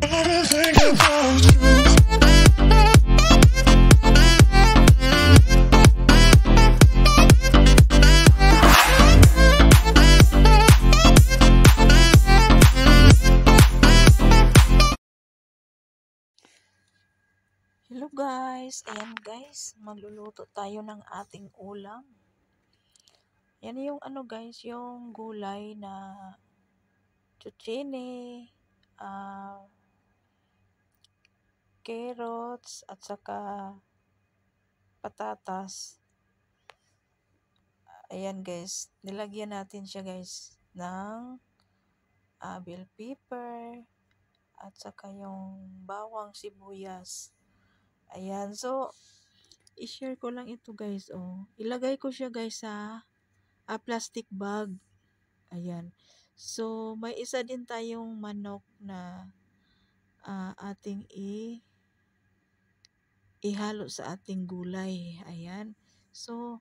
Hello guys, ayan guys, magluluto tayo ng ating ulam. Yan yung guys, yung gulay na zucchini, carrots at saka patatas. Ayan guys, nilagyan natin siya guys ng bell pepper at saka yung bawang sibuyas. Ayan, so i-share ko lang ito guys, ilagay ko siya guys sa plastic bag. Ayan, so may isa din tayong manok na ating ihalo sa ating gulay. Ayan, so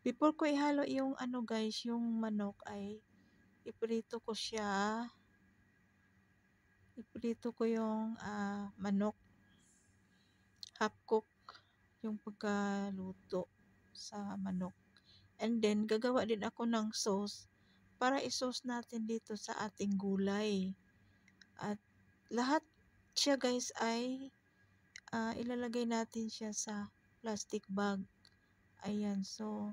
before ko ihalo yung guys, yung manok ay iprito ko siya. Iprito ko yung manok, half cook yung pagkaluto sa manok. And then gagawa din ako ng sauce para i-sauce natin dito sa ating gulay. At lahat siya guys ay ilalagay natin siya sa plastic bag. Ayan, so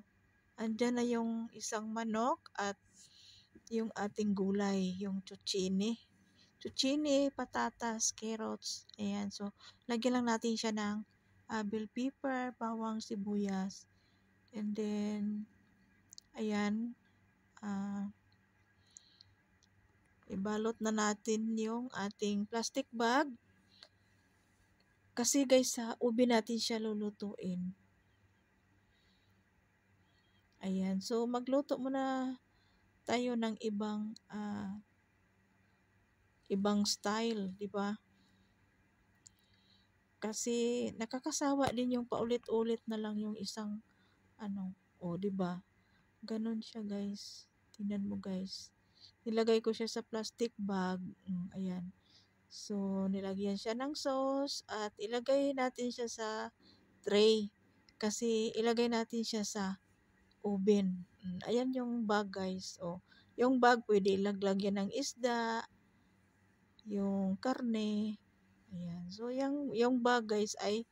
andyan na yung isang manok at yung ating gulay, yung zucchini, patatas, carrots. Ayan, so lagyan lang natin siya ng bell pepper, bawang sibuyas. And then ayan, ibalot na natin yung ating plastic bag. Kasi guys, sa ube natin siya lulutuin. Ayan, so magluto muna tayo ng ibang style, di ba? Kasi nakakasawa din yung paulit-ulit na lang yung isang di ba? Ganon siya guys. Tingnan mo guys. Nilagay ko siya sa plastic bag. Ayan. So nilagyan siya ng sauce at ilagay natin siya sa tray. Kasi ilagay natin siya sa oven. Ayan yung bag guys. Yung bag pwede ilaglagyan ng isda, yung karne. Ayan. So yung bag guys ay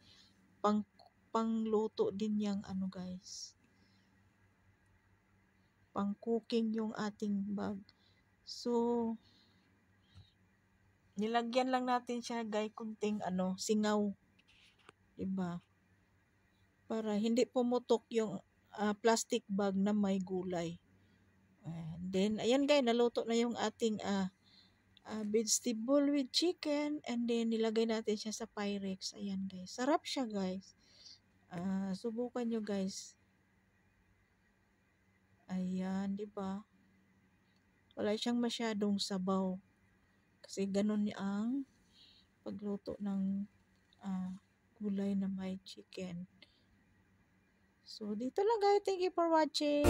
pangluto din yung guys. Pang cooking yung ating bag. So nilagyan lang natin siya guys kunting singaw. Diba? Para hindi pumutok yung plastic bag na may gulay. And then ayan guys, naluto na yung ating vegetable with chicken. And then nilagay natin siya sa Pyrex. Ayan guys, sarap siya guys. Subukan nyo guys. Ayan, diba? Wala siyang masyadong sabaw. Kasi ganun ang pagluto ng gulay na may chicken. So dito lang guys. Thank you for watching.